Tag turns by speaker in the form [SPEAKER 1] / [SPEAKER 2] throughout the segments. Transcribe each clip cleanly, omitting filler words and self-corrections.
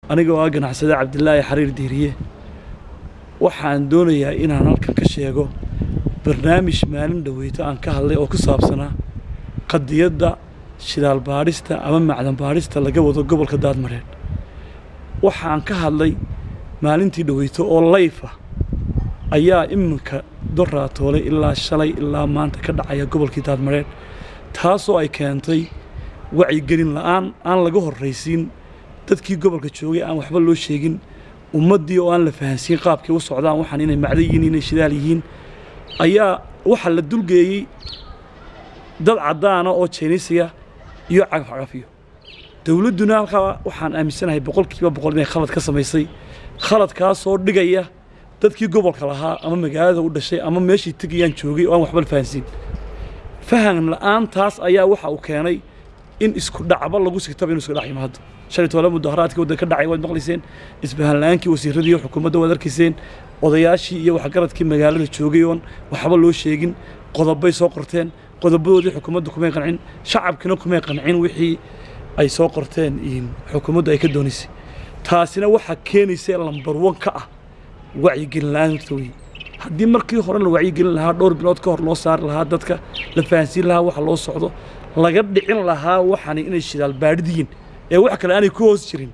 [SPEAKER 1] aniga waa ganacsade Cabdillaahi Xariir Diiriye waxaan doonayaa inaan halkan ka sheego barnaamij maalin dhaweyta aan ka hadlay oo ku saabsanaa qadiyada shidaal baadhista ama macdan baadhista laga wado gobolka Daadmareed waxaan ka hadlay maalintii dhaweyta oo live ayaa iminka doraatoole ilaa shalay ilaa maanta ka dhacaya gobolka Daadmareed taasoo ay keentay wacyigelin la'aan aan laga horreysiin dadkii gobolka joogay aan waxba loo sheegin ummadii oo aan la fahansiin qaabkii u socdaan waxaan inay macdan yihiin inay shidaal yihiin ayaa waxa la dulgeeyay dad cadaan oo Chinese iyo cagaf-cagafyo dawladuna halka waxaan aaminsanahay boqolkiiba boqol inay khalad ka samaysay khaladkaas oo dhigaya dadkii gobolka lahaa ama magaalada u dhashay ama meeshii tagayaan joogay oo aan waxba fahansiin fahan la'aantaas ayaa waxa uu keenay in isku dhacba lagu sigtaba inuu isku dhac yimaado shalay toole mudaharaadkii waddanka ka dhacay waad maqlayseen isbahan la'aankii wasiiradii xukuumadda waad arkayseen odayaashii iyo waxgaradkii magaalada joogay oo waxba loo sheegin qodobay soo qorteen qodobadoodii xukuumaddu kuma qancin shacabkina kuma qancin wixii ay soo qorteen in xukuumaddu ay ka doonaysay taasina waxa keenaysay lambar 1 ka ah wacyigelin la'aanta weey haddii markii hore la wacyigelin lahaa dhowr bilood ka hor loo saar lahaa dadka la fahansiin lahaa waxa loo socdo laga dhicin lahaa waxaan inay shidaal baadhidiin ee wax kale aanay ku hoos jirin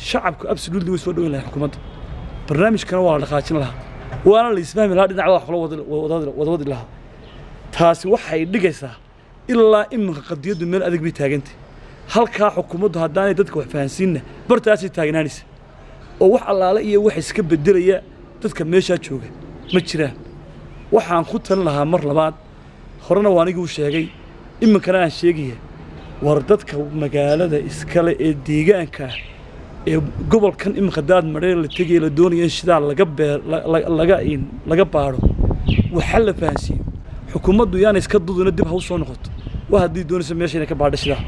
[SPEAKER 1] shacabku absolutely way soo dhaweyn lahaa xukuumadda barnaamijkana waa la dhaqaajin lahaa waana la isfahmi lahaa dhinaca wax la wada lahaa taasi waxay dhigaysaa ilaa iminka qadiyadu meel adag bay taagantay halka xukuumaddu haddaanay dadka wax fahansiinna bartaasay taagnaanaysa oo wax allaale iyo wax iska bedelaya dadka meesha jooga ma jiraan waxaan ku tan lahaa mar labaad horena waan anigu sheegay iminkana aan sheegaya war dadka magaalada iskale ee deegaanka ee gobolkan iminka Daadmareed la tagay la doonayo shidaal laga baaro waxa la fahansiin xukuumaddu yaana iska duduna dib ha u soo noqoto waa haddii doonayso meesha inay ka baadho shidaal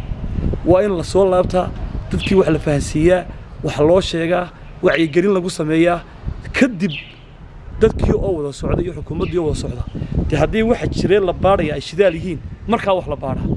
[SPEAKER 1] waa in la soo laabtaa dadkii wax la fahansiiyaa wax loo sheegaa wacyigelin lagu sameeyaa kadib dadkii oo wada socda iyo xukuumaddii oo wada socda haddii waxa jireen la baaraya ay shidaal yihiin markaa wax la baaraa